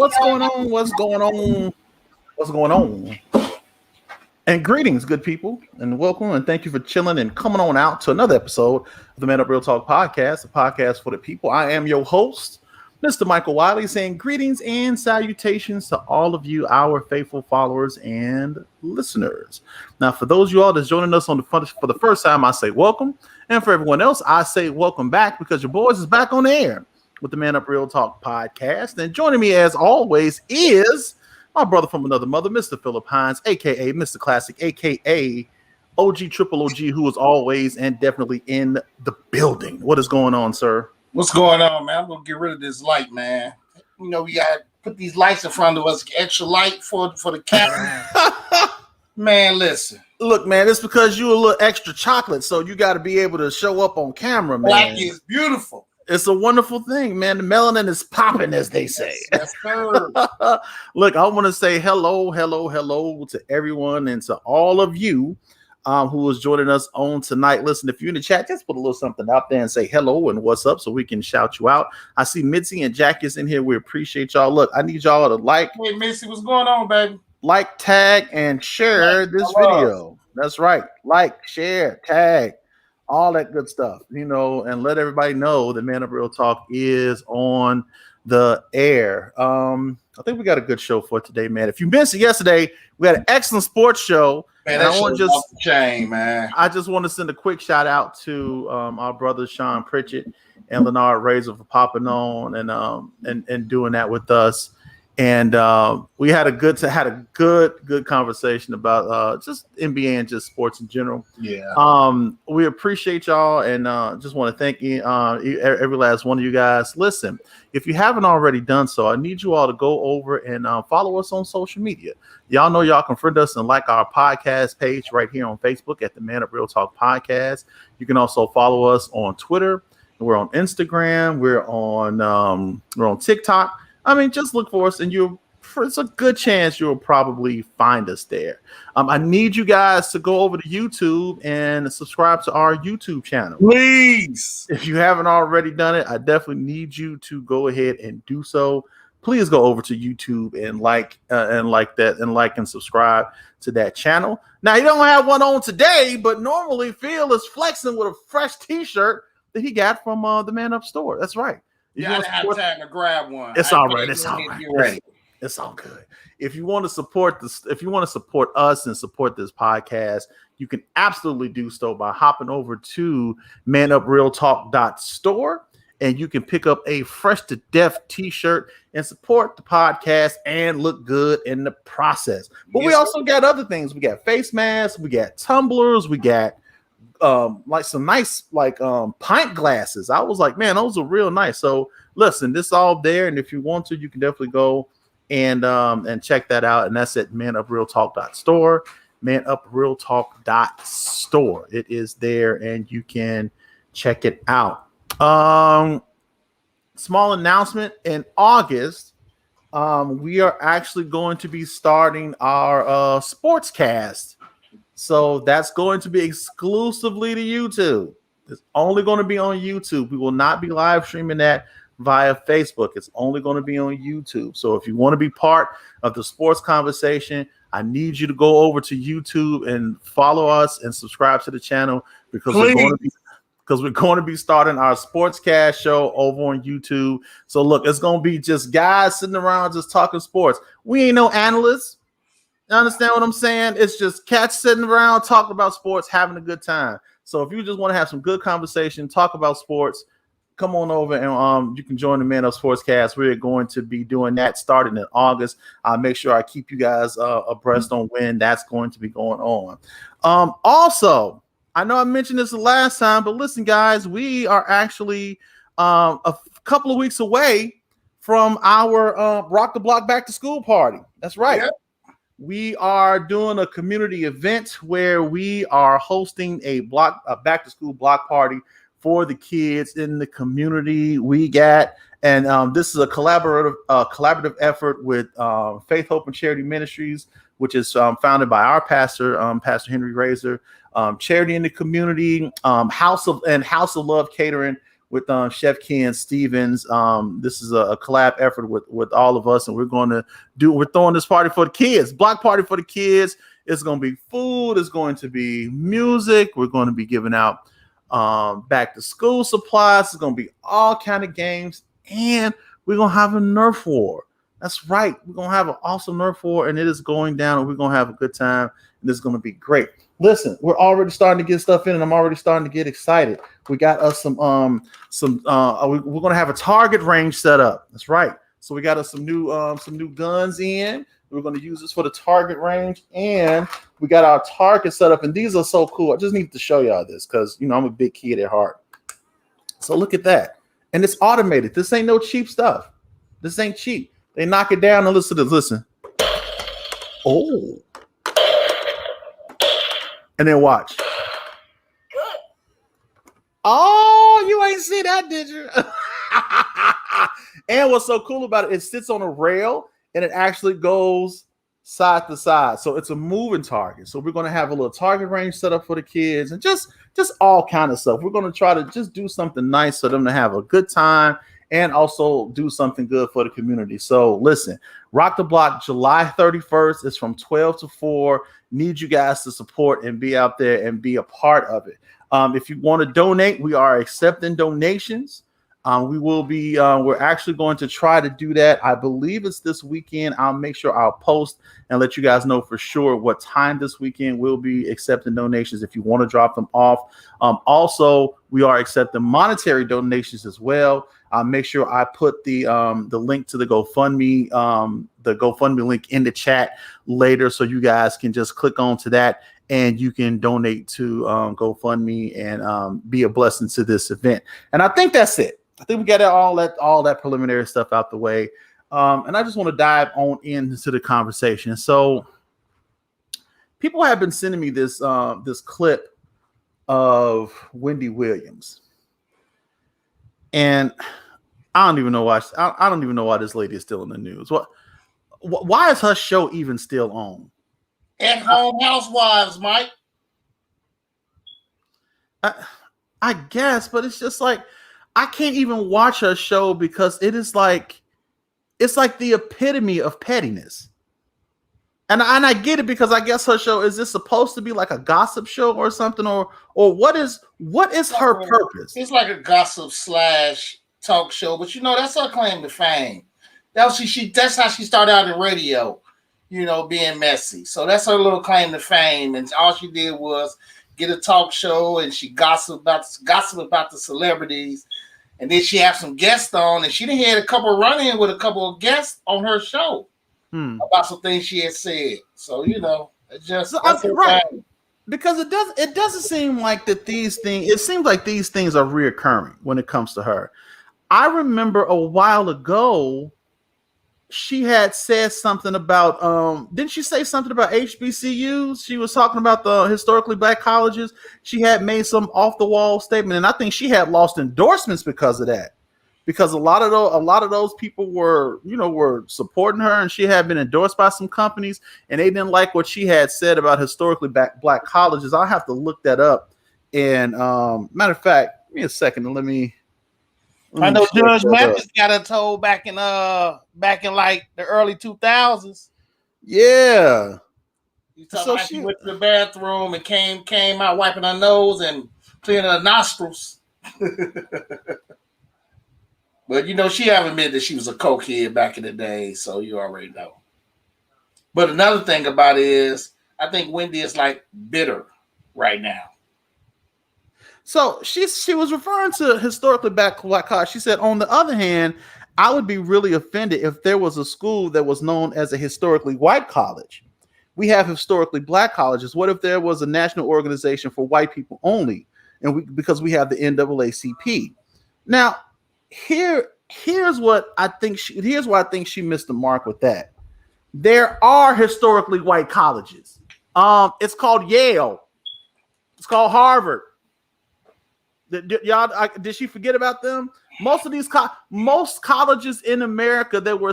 What's going on? What's going on? What's going on? And greetings, good people, and welcome, and thank you for chilling and coming on out to another episode of the ManUp Real Talk podcast, a podcast for the people. I am your host, Mr. Michael Wiley, saying greetings and salutations to all of you, our faithful followers and listeners. Now, for those of you all that's joining us for the first time, I say welcome, and for everyone else, I say welcome back because your boys is back on the air with the ManUp Real Talk podcast. And joining me as always is my brother from another mother, Mr. Philip Hines, aka Mr. Classic, aka OG Triple OG, who is always and definitely in the building. What is going on, sir? What's going on, man? I'm gonna get rid of this light, man. You know, we gotta put these lights in front of us, extra light for the camera. Man, listen. Look, man, it's because you're a little extra chocolate, so you got to be able to show up on camera, man. Black is beautiful. It's a wonderful thing, man. The melanin is popping, as they say. Yes, sir. Look, I want to say hello to everyone and to all of you who is joining us on tonight. Listen, if you're in the chat, just put a little something out there and say hello and what's up so we can shout you out. I see Mitzi and Jack is in here. We appreciate y'all. Look, I need y'all to like. Hey, Missy, what's going on, baby? Like, tag, and share this video. That's right. Like, share, tag, all that good stuff, you know, and let everybody know that ManUp Real Talk is on the air. I think we got a good show for today, man. If you missed it yesterday, we had an excellent sports show. Man, that show's off the chain, man. I just want to send a quick shout out to our brothers Sean Pritchett and Leonard Razor for popping on and doing that with us. And we had a good conversation about just NBA and just sports in general. Yeah. We appreciate y'all and just want to thank you, every last one of you guys. Listen, if you haven't already done so, I need you all to go over and follow us on social media. Y'all know y'all can friend us and like our podcast page right here on Facebook at the ManUp Real Talk podcast. You can also follow us on Twitter. We're on Instagram. We're on TikTok. I mean, just look for us, and it's a good chance you'll probably find us there. I need you guys to go over to YouTube and subscribe to our YouTube channel. Please. If you haven't already done it, I definitely need you to go ahead and do so. Please go over to YouTube and like and subscribe to that channel. Now, you don't have one on today, but normally Phil is flexing with a fresh T-shirt that he got from the ManUp store. That's right. Yeah, I didn't have time to grab one. It's all right. It's all right. It's all good. If you want to support this, if you want to support us and support this podcast, you can absolutely do so by hopping over to manuprealtalk.store, and you can pick up a fresh to death T-shirt and support the podcast and look good in the process. But we also got other things. We got face masks, we got tumblers, we got like some nice pint glasses. I was like, man, those are real nice. So listen, this is all there, and if you want to, you can definitely go and check that out. And that's at manuprealtalk.store, manuprealtalk.store. It is there, and you can check it out. Small announcement: in August, we are actually going to be starting our sports cast. So that's going to be exclusively to YouTube. It's only going to be on YouTube. We will not be live streaming that via Facebook. It's only going to be on YouTube. So if you want to be part of the sports conversation, I need you to go over to YouTube and follow us and subscribe to the channel because we're going to be starting our sportscast show over on YouTube. So look, it's going to be just guys sitting around just talking sports. We ain't no analysts. You understand what I'm saying? It's just cats sitting around talking about sports, having a good time. So if you just want to have some good conversation, talk about sports, come on over and you can join the ManUp Sportscast. We're going to be doing that starting in August. I'll make sure I keep you guys abreast on when that's going to be going on. Also, I know I mentioned this the last time, but listen, guys, we are actually a couple of weeks away from our Rock the Block Back to School party. That's right. Yep. We are doing a community event where we are hosting a back to school block party for the kids in the community. And this is a collaborative effort with Faith, Hope, and Charity Ministries, which is founded by our pastor, Pastor Henry Razor, Charity in the Community, House of Love Catering, with Chef Ken Stevens. This is a collab effort with all of us, and we're throwing this party for the kids, block party for the kids. It's going to be food. It's going to be music. We're going to be giving out back to school supplies. It's going to be all kind of games, and we're going to have a Nerf war. That's right. We're going to have an awesome Nerf war, and it is going down, and we're going to have a good time, and this is going to be great. Listen, we're already starting to get stuff in, and I'm already starting to get excited. We got us we're going to have a target range set up. That's right. So we got us some new guns in. We're going to use this for the target range, and we got our target set up, and these are so cool. I just need to show y'all this because, I'm a big kid at heart. So look at that. And it's automated. This ain't no cheap stuff. This ain't cheap. They knock it down and listen to this. Listen. Oh. And then watch. Oh, you ain't see that, did you? And what's so cool about it, it sits on a rail and it actually goes side to side. So it's a moving target. So we're going to have a little target range set up for the kids and just all kind of stuff. We're going to try to just do something nice for them to have a good time and also do something good for the community. So listen, Rock the Block, July 31st. It's from 12 to 4. Need you guys to support and be out there and be a part of it. If you want to donate, we are accepting donations. We will be, we're actually going to try to do that. I believe it's this weekend. I'll make sure I'll post and let you guys know for sure what time this weekend we'll be accepting donations if you want to drop them off. Also, we are accepting monetary donations as well. I'll make sure I put the link to the GoFundMe link in the chat later so you guys can just click on to that and you can donate to GoFundMe and be a blessing to this event. And I think that's it. I think we got all that preliminary stuff out the way. And I just want to dive on into the conversation. So people have been sending me this clip of Wendy Williams. And I don't even know why. I don't even know why this lady is still in the news. Why is her show even still on? At Home Housewives, Mike. I guess, but it's just like I can't even watch her show because it's like the epitome of pettiness. And I get it because I guess her show, is this supposed to be like a gossip show or something, or what is her purpose? It's like a gossip / talk show, but that's her claim to fame. That's how she started out in radio, being messy. So that's her little claim to fame, and all she did was get a talk show and she gossip about the celebrities, and then she had some guests on, and she done had a couple run-in with a couple of guests on her show about some things she had said. So it just right. Because it doesn't seem like that these things. It seems like these things are reoccurring when it comes to her. I remember a while ago, she had said something about, didn't she say something about HBCUs? She was talking about the historically black colleges. She had made some off the wall statement, and I think she had lost endorsements because of that. Because a lot of those people were supporting her, and she had been endorsed by some companies, and they didn't like what she had said about historically black colleges. I'll have to look that up. And matter of fact, give me a second and let me I know Judge Mathis got her told back in like the early 2000s. Yeah. You talking about she went to the bathroom and came out wiping her nose and cleaning her nostrils. But she have admitted that she was a cokehead back in the day, so you already know. But another thing about it is, I think Wendy is like bitter right now. So she was referring to historically black college. She said, on the other hand, I would be really offended if there was a school that was known as a historically white college. We have historically black colleges. What if there was a national organization for white people only? And because we have the NAACP. Now, here's what I think here's why I think she missed the mark with that. There are historically white colleges. It's called Yale. It's called Harvard. Did she forget about them? Most of these most colleges in America that were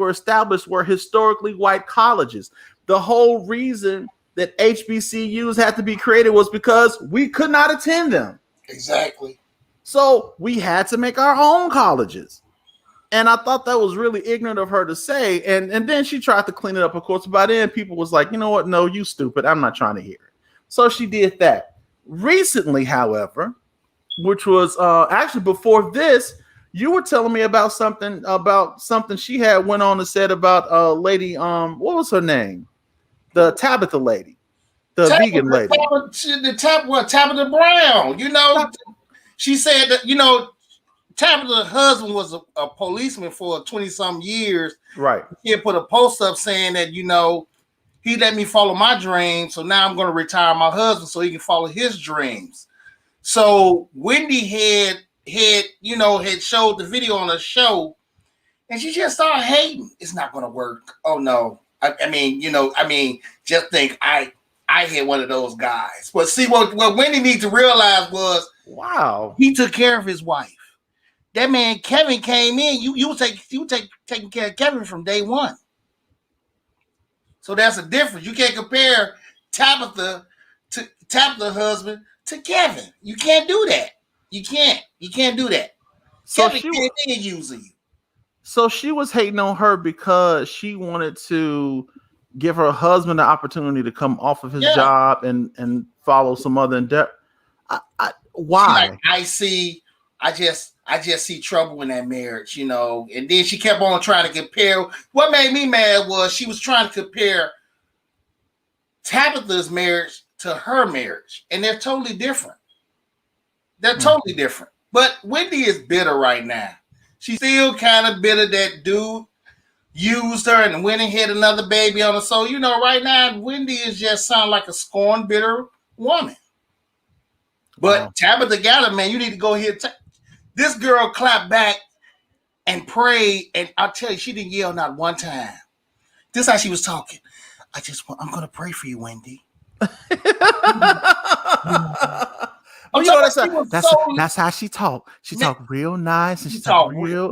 established were historically white colleges. The whole reason that HBCUs had to be created was because we could not attend them. Exactly. So we had to make our own colleges. And I thought that was really ignorant of her to say. And then she tried to clean it up, of course. By then, people was like, you know what? No, you stupid. I'm not trying to hear it. So she did that. Recently, however, which was actually before this, you were telling me about something she had went on and said about lady, what was her name? The Tabitha lady, the vegan lady. Tabitha Brown. You know, she said that, you know, Tabitha's husband was a policeman for 20-some years. Right. He had put a post up saying that, you know, he let me follow my dreams, so now I'm going to retire my husband so he can follow his dreams. So Wendy had showed the video on her show, and she just started hating. It's not going to work. Oh no. I mean, just think I had one of those guys. But see, what Wendy needs to realize was, wow, he took care of his wife. That man Kevin came in. You taking care of Kevin from day one. So that's a difference. You can't compare Tabitha husband to Kevin. You can't do that. You can't do that. So Kevin can't be using you. So she was hating on her because she wanted to give her husband the opportunity to come off of his job and follow some other endeavor. Why? I just see trouble in that marriage, you know. And then she kept on trying to compare. What made me mad was she was trying to compare Tabitha's marriage to her marriage, and they're totally different. They're totally different. But Wendy is bitter right now. She's still kind of bitter that dude used her and went and hit another baby on her. So, you know, right now, Wendy is just sound like a scorned, bitter woman. But Tabitha got her, man. You need to go here. This girl clapped back and prayed, and I'll tell you, she didn't yell not one time. This is how she was talking. I'm going to pray for you, Wendy. That's how she talk. She talk real nice, and she talk real.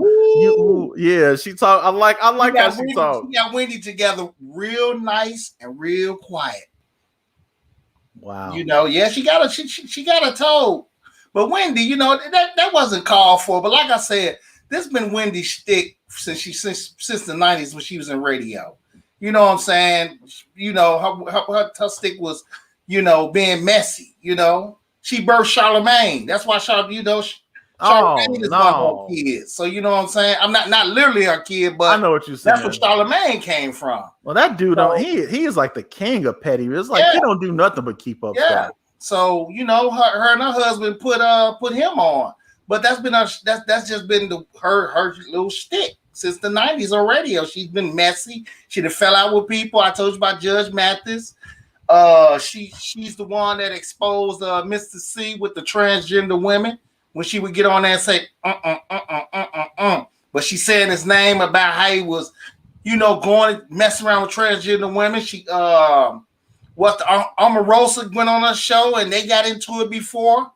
She talk. I like how she talk. She got Wendy together real nice and real quiet. Wow. You know, she got a toe. But Wendy, you know, that wasn't called for. But like I said, this has been Wendy's shtick since the 90s when she was in radio. You know what I'm saying? You know, her stick was, you know, being messy, you know. She birthed Charlemagne. That's why Charlemagne is one of her kids. So you know what I'm saying? I'm not literally her kid, but I know what you're saying. That's where Charlemagne came from. Well, that dude, he is like the king of petty. It's like he don't do nothing but keep up stuff. So you know, her and her husband put him on, but that's just been her little shtick since the 90s on radio. She's been messy. She done fell out with people. I told you about Judge Mathis. She's the one that exposed Mr. C with the transgender women when she would get on there and say but she saying his name about how he was, you know, going messing around with transgender women. She Omarosa went on her show and they got into it before.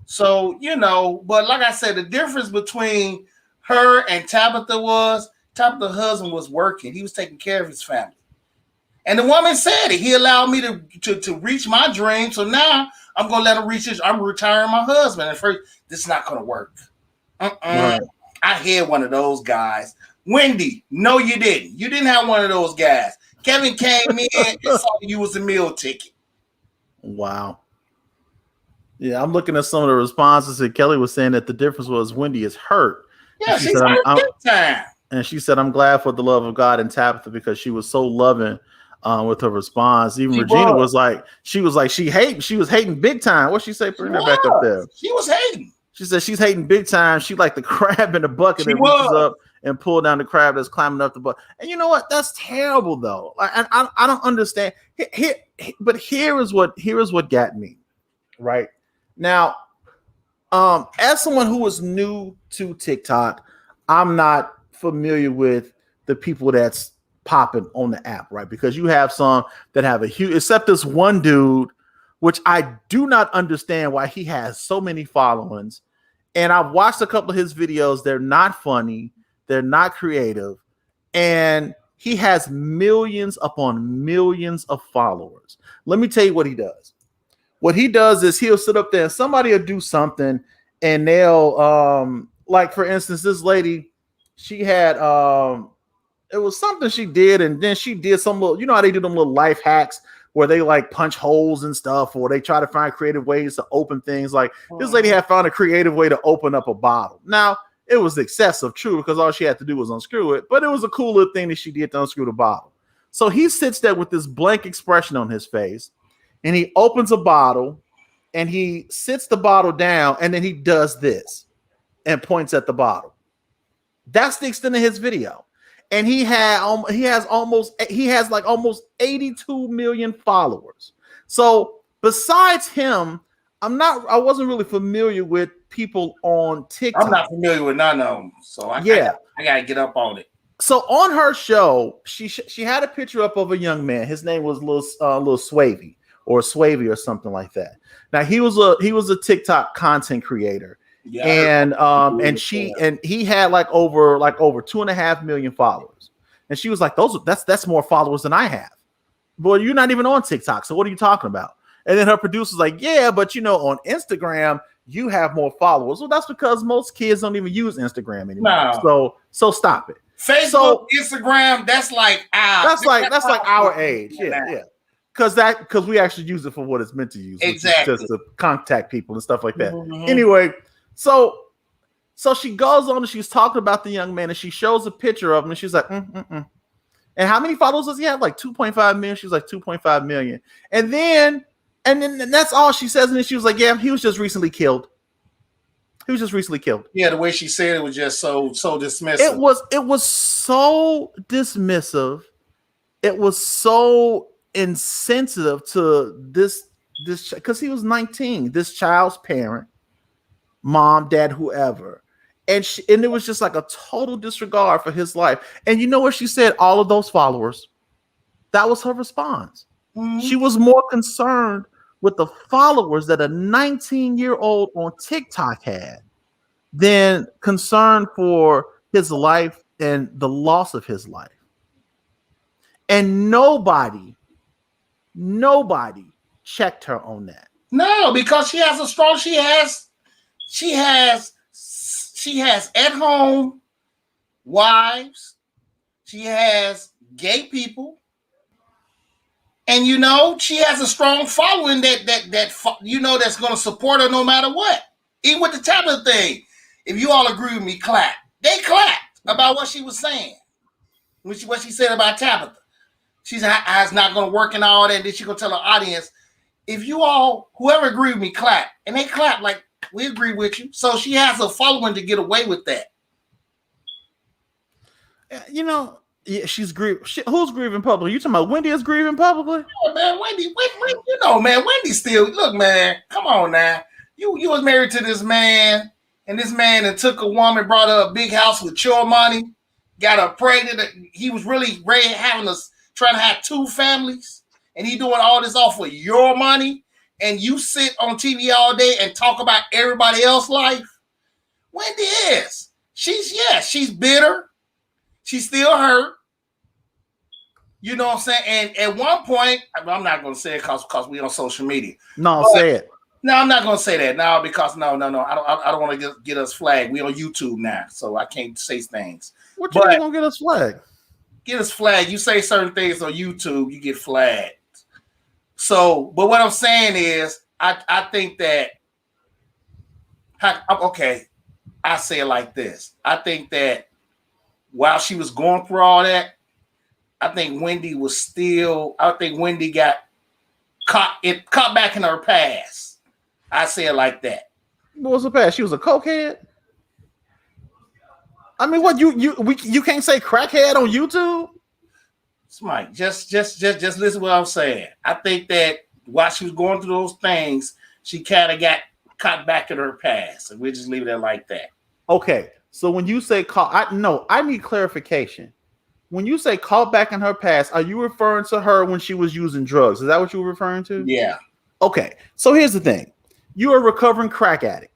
So, you know, but like I said, the difference between her and Tabitha's husband was working. He was taking care of his family. And the woman said it. He allowed me to reach my dream. So now I'm going to let him reach his. I'm retiring my husband. And first, this is not going to work. Right. I had one of those guys. Wendy, no, you didn't. You didn't have one of those guys. Kevin came in and saw you was a meal ticket. Wow. Yeah, I'm looking at some of the responses. And Kelly was saying that the difference was Wendy is hurt. Yeah, she's hurt big time. And she said, I'm glad for the love of God and Tabitha because she was so loving with her response. Even Regina was like, she was hating big time. What she say? Bring her back up there. She was hating. She said she's hating big time. She like the crab in the bucket that reaches up and pull down the crab that's climbing up the bucket. And you know what? That's terrible though. I don't understand. But here is what got me. Right now, as someone who is new to TikTok, I'm not familiar with the people that's popping on the app, right? Because you have some that have a huge, except this one dude, which I do not understand why he has so many followings. And I've watched a couple of his videos. They're not funny. They're not creative. And he has millions upon millions of followers. Let me tell you what he does. What he does is he'll sit up there and somebody will do something and they'll like for instance, this lady, she had it was something she did, and then she did some little, you know how they do them little life hacks where they like punch holes and stuff, or they try to find creative ways to open things. Like this lady had found a creative way to open up a bottle. Now it was excessive, true, because all she had to do was unscrew it, but it was a cool little thing that she did to unscrew the bottle. So he sits there with this blank expression on his face, and he opens a bottle, and he sits the bottle down, and then he does this and points at the bottle. That's the extent of his video. And he has almost 82 million followers. So besides him, I wasn't really familiar with people on TikTok. I'm not familiar with none of them, so I gotta get up on it. So on her show, she had a picture up of a young man. His name was Lil Swavy or something like that. Now he was a TikTok content creator. Yeah, and he had like over 2.5 million followers, and she was like, that's more followers than I have. Well, you're not even on TikTok, so what are you talking about? And then her producer's like, yeah, but on Instagram you have more followers. Well, that's because most kids don't even use Instagram anymore. No. So stop it. Facebook, Instagram, that's like our age. Yeah. Because we actually use it for what it's meant to use, exactly, just to contact people and stuff like that. Mm-hmm. Anyway. So she goes on and she's talking about the young man, and she shows a picture of him, and she's like, And how many followers does he have? Like 2.5 million. She's like 2.5 million. And then that's all she says. And then she was like, yeah, he was just recently killed. Yeah, the way she said it was just so dismissive. It was so dismissive. It was so insensitive to this because he was 19, this child's parent. Mom, dad, whoever. And it was just like a total disregard for his life. And you know what she said? All of those followers. That was her response. Mm-hmm. She was more concerned with the followers that a 19-year-old on TikTok had than concerned for his life and the loss of his life. And nobody checked her on that. No, because she has at home wives. She has gay people, and she has a strong following that that's going to support her no matter what. Even with the Tabitha thing, if you all agree with me, clap. They clapped about what she was saying, what she said about Tabitha. She said it's not going to work and all that. And then she going to tell her audience, if you all, whoever agree with me, clap, and they clap like. We agree with you. So she has a following to get away with that. Yeah, she's grieving. Who's grieving publicly? You talking about Wendy is grieving publicly? Oh, man, Wendy, man, Wendy still, look, man, come on now. You was married to this man, and this man that took a woman, brought her a big house with your money, got her pregnant. He was really ready trying to have 2 families, and he doing all this off of your money. And you sit on TV all day and talk about everybody else's life. Wendy is. She's bitter. She's still hurt. You know what I'm saying? And at one point, I'm not going to say it because we on social media. No, say it. No, I'm not going to say that. No, because no. I don't want to get us flagged. We on YouTube now, so I can't say things. What you going to get us flagged? Get us flagged. You say certain things on YouTube, you get flagged. So, but what I'm saying is, I think that, okay, I say it like this. I think that while she was going through all that, I think Wendy got caught back in her past. I say it like that. What was her past? She was a cokehead? I mean, what you can't say crackhead on YouTube? Mike, just listen to what I'm saying. I think that while she was going through those things, she kind of got caught back in her past, and we'll just leave it like that. Okay, so when you say I need clarification. When you say caught back in her past, are you referring to her when she was using drugs? Is that what you were referring to? Yeah. Okay, so here's the thing: you are a recovering crack addict,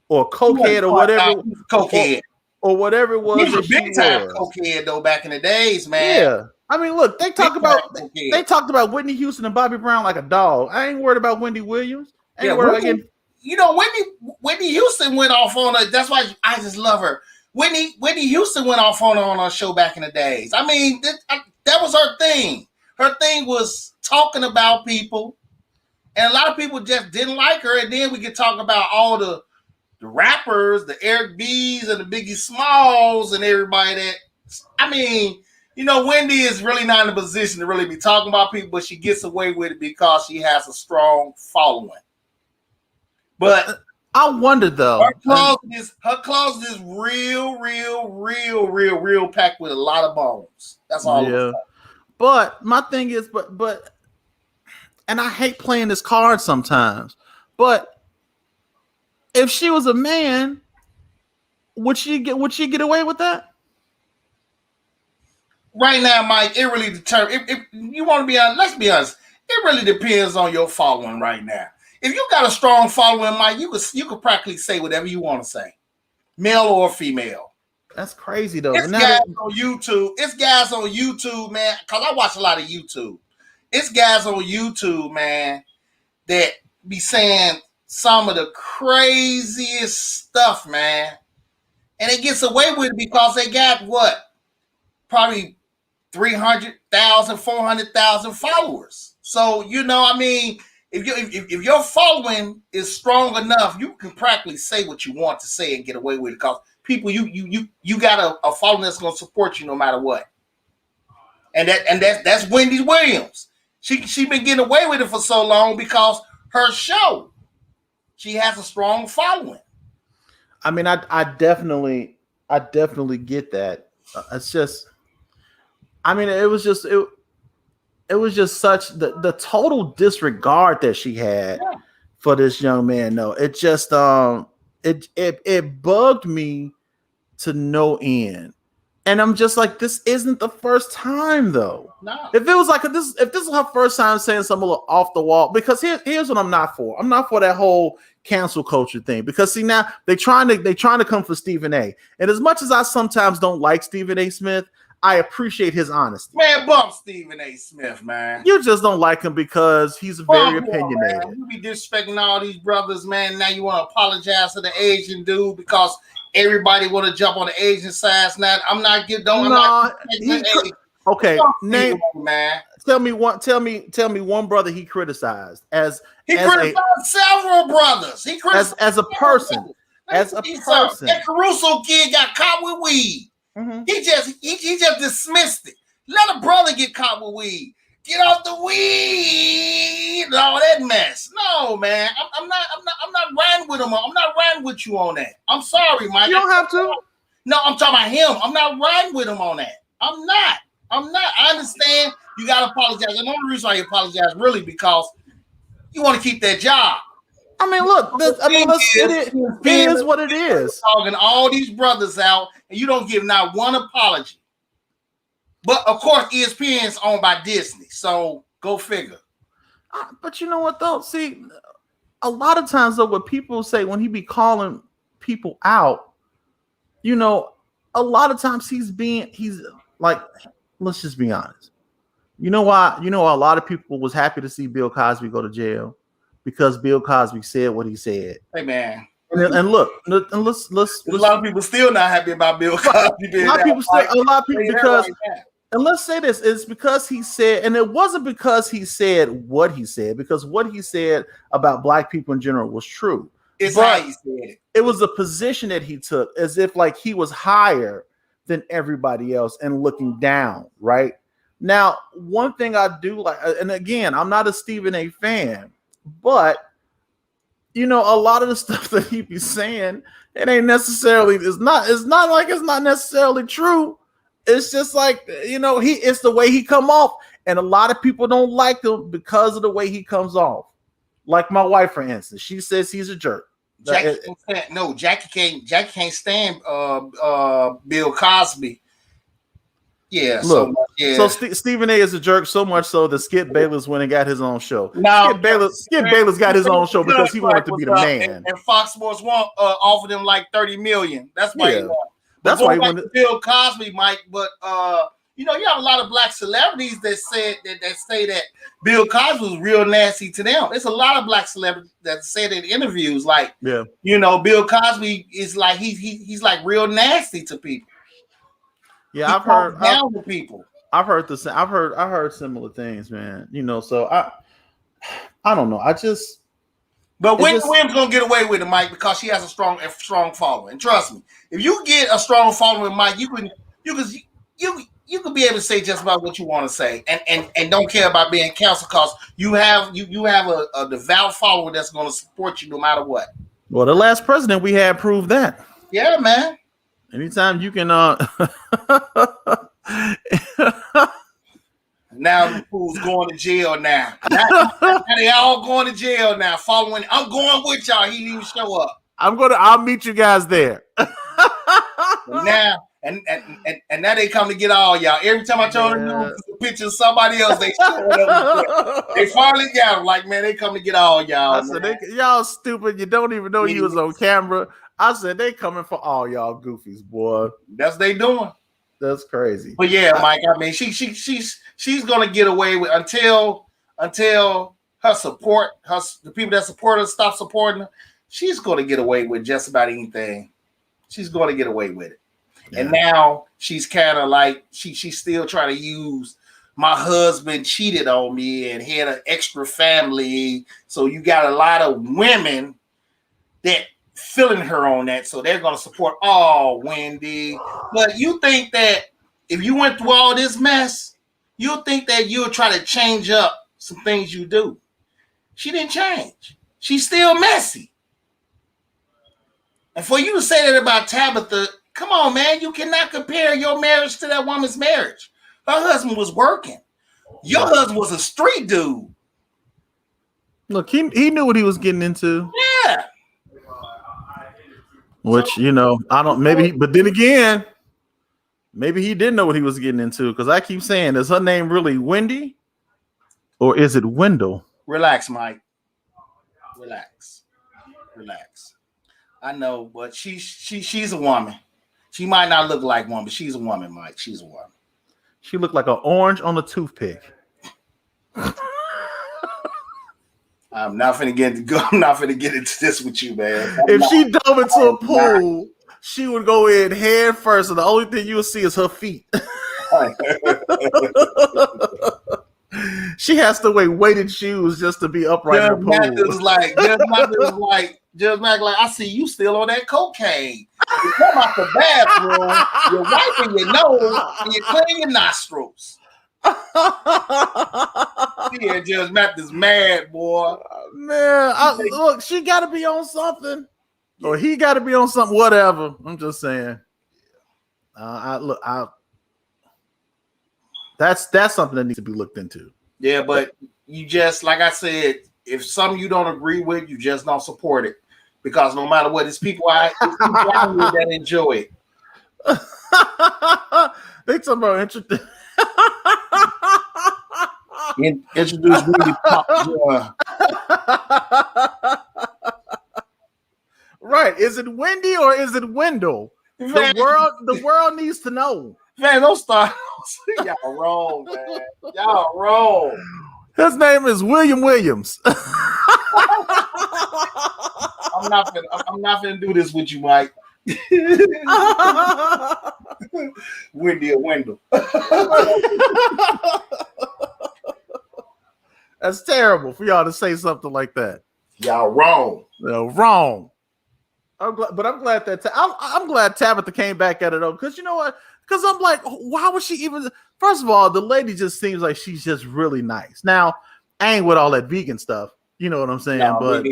or cokehead, or whatever, cokehead, or whatever it was. He was a big time cokehead though back in the days, man. Yeah. I mean, look, they talked about Whitney Houston and Bobby Brown like a dog. I ain't worried about Wendy Williams. I ain't worried about Whitney Houston went off on her. That's why I just love her. Whitney Houston went off on her on her show back in the days. I mean, that was her thing. Her thing was talking about people, and a lot of people just didn't like her. And then we could talk about all the rappers, the Eric B's and the Biggie Smalls and everybody that. I mean, Wendy is really not in a position to really be talking about people, but she gets away with it because she has a strong following. But I wonder though. Her closet is real packed with a lot of bones. That's all. Yeah. But my thing is, but, and I hate playing this card sometimes. But if she was a man, would she get away with that? Right now, Mike, it really determines. If you want to be honest, let's be honest. It really depends on your following right now. If you got a strong following, Mike, you could practically say whatever you want to say, male or female. That's crazy though. It's guys on YouTube. It's guys on YouTube, man. Cause I watch a lot of YouTube. It's guys on YouTube, man, that be saying some of the craziest stuff, man, and it gets away with it because they got what, probably 300,000, 400,000 followers. So I mean. If your following is strong enough, you can practically say what you want to say and get away with it because people you got a following that's going to support you no matter what. And that's Wendy Williams. She been getting away with it for so long because her show. She has a strong following. I mean, I definitely get that. It's just, I mean, it was just such the total disregard that she had for this young man. No, it just it bugged me to no end. And I'm just like, this isn't the first time though. No. If it was like if this is her first time saying something a little off the wall, because here's what I'm not for. I'm not for that whole cancel culture thing. Because see, now they're trying to come for Stephen A. And as much as I sometimes don't like Stephen A. Smith, I appreciate his honesty. Man, bump Stephen A. Smith, man. You just don't like him because he's very opinionated. Man. You be disrespecting all these brothers, man. Now you want to apologize to the Asian dude because everybody want to jump on the Asian side. Now I'm not giving. Okay, name, man. Tell me one brother he criticized he criticized several brothers. He criticized as a person. As a person, that Caruso kid got caught with weed. Mm-hmm. He just dismissed it. Let a brother get caught with weed. Get off the weed and all that mess. No, man. I'm not riding with him. I'm not riding with you on that. I'm sorry, Mike. You don't have to. No, I'm talking about him. I'm not riding with him on that. I'm not. I understand you gotta apologize. And the only reason why you apologize really because you want to keep that job. I mean, look, it is what it is. Talking all these brothers out, and you don't give not one apology. But of course, ESPN is owned by Disney, so go figure. But you know what though? See, a lot of times though, what people say when he be calling people out, a lot of times he's like, let's just be honest. You know why? A lot of people was happy to see Bill Cosby go to jail. Because Bill Cosby said what he said. Hey man, and look, let's a lot of people still not happy about Bill Cosby. A lot of people because, and let's say this, it's because he said, and it wasn't because he said what he said, because what he said about black people in general was true. It's how he said it. It was a position that he took as if like he was higher than everybody else and looking down. Right now, one thing I do like, and again, I'm not a Stephen A. fan. But a lot of the stuff that he be saying, it ain't necessarily it's not necessarily true. It's just like it's the way he come off, and a lot of people don't like him because of the way he comes off. Like my wife, for instance, she says he's a jerk. Jackie can't stand Bill Cosby. Yeah, look. So Stephen A. is a jerk so much so that Skip Bayless went and got his own show. Now, Skip Bayless got his own show because he wanted to be the man. And Fox Sports offered him like $30 million. That's why. That's why he wanted Bill Cosby, Mike. But You know, you have a lot of black celebrities that said that say that Bill Cosby was real nasty to them. There's a lot of black celebrities that said in interviews, like, you know, Bill Cosby is like he's like real nasty to people. Yeah, I've heard down to people. I've heard the same. I heard similar things, man. You know, so I don't know. But Wendy Williams gonna get away with it, Mike, because she has a strong following. And trust me, if you get a strong following with Mike, you can be able to say just about what you want to say, and don't care about being canceled, because you have a devout follower that's gonna support you no matter what. Well, the last president we had proved that. Yeah, man. Anytime you can Now the fool's going to jail now. Now they all going to jail now. Following, I'm going with y'all. He didn't even show up. I'll meet you guys there. Now and now they come to get all y'all. Every time I told them a picture of somebody else, they showed up. They finally got them. Like, man, they come to get all y'all. I said, y'all stupid. You don't even know you was on camera. I said, they coming for all y'all goofies, boy. That's what they doing. That's crazy. But yeah, Mike, I mean, she's gonna get away with until her support, the people that support her stop supporting her. She's gonna get away with just about anything. She's gonna get away with it. Yeah. And now she's kind of like she's still trying to use, my husband cheated on me and had an extra family. So you got a lot of women that feeling her on that, so they're gonna support Wendy. But you think that if you went through all this mess, you'll think that you'll try to change up some things you do. She didn't change. She's still messy. And for you to say that about Tabitha, come on, man, you cannot compare your marriage to that woman's marriage. Her husband was working. Your husband was a street dude. Look, he knew what he was getting into. Yeah. Which, you know, I don't, maybe, but then again, maybe he didn't know what he was getting into, because I keep saying, is her name really Wendy or is it Wendell? Relax, Mike. Relax. I know, but she's a woman. She might not look like one, but she's a woman, Mike. She's a woman. She looked like an orange on a toothpick. I'm not finna get into this with you, man. If she dove into a pool, she would go in head first, and the only thing you will see is her feet. She has to wear weighted shoes just to be upright in the pool. Just like, I see you still on that cocaine. You come out the bathroom, you're wiping your nose, and you clean your nostrils. Yeah, Judge Matt is mad, boy. Man, look, she got to be on something, or he got to be on something. Whatever. I'm just saying. That's something that needs to be looked into. Yeah, but you just, like I said, if something you don't agree with, you just don't support it, because no matter what, it's people out here that enjoy it. They talking about interesting. Introduce Wendy Pop. Right. Is it Wendy or is it Wendell? The world needs to know. Man, don't start. Y'all wrong, man. Y'all wrong. His name is William Williams. I'm not gonna do this with you, Mike. Wendy or Wendell. That's terrible for y'all to say something like that. Y'all wrong. Wrong. I'm glad that I'm glad Tabitha came back at it though, because you know what? Because I'm like, why would she even? First of all, the lady just seems like she's just really nice. Now, I ain't with all that vegan stuff. You know what I'm saying? No, but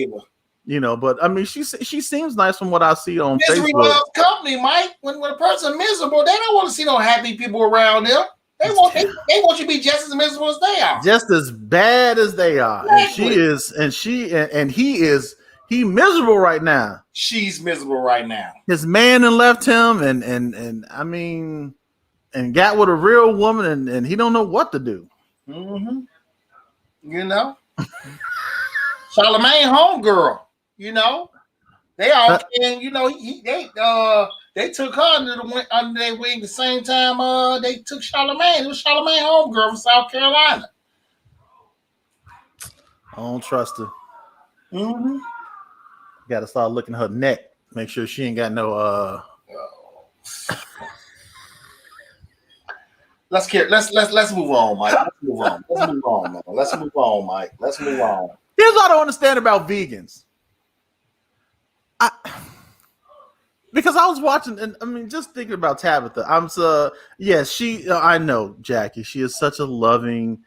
you know, but I mean, she seems nice from what I see on Misery Facebook. loves company, Mike. When a person miserable, they don't want to see no happy people around them. They want you to be just as miserable as they are. Just as bad as they are. Exactly. And he miserable right now. She's miserable right now. His man and left him and I mean, and got with a real woman and he don't know what to do. Mm-hmm. You know? Charlamagne homegirl, you know? They all can, you know, they They took her under their wing the same time they took Charlamagne. It was Charlamagne homegirl from South Carolina. I don't trust her. Mm-hmm. Got to start looking at her neck. Make sure she ain't got no. Let's move on, Mike. Let's move on, man. Let's move on, Mike. Let's move on. Here's what I don't understand about vegans. Because I was watching, and I mean, just thinking about Tabitha. I know Jackie. She is such a loving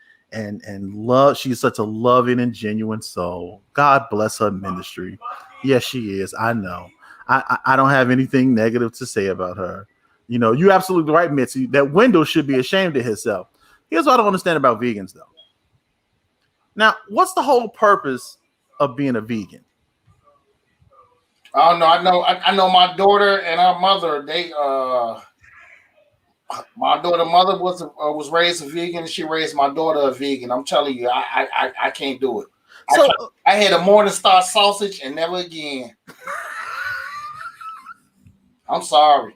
she's such a loving and genuine soul. God bless her ministry. Yes, she is. I know. I don't have anything negative to say about her. You know, you're absolutely right, Mitzi. That Wendell should be ashamed of himself. Here's what I don't understand about vegans, though. Now, what's the whole purpose of being a vegan? I don't know. I know my daughter and her mother. My daughter's mother was raised a vegan. And she raised my daughter a vegan. I'm telling you, I can't do it. So I had a Morningstar sausage and never again. I'm sorry.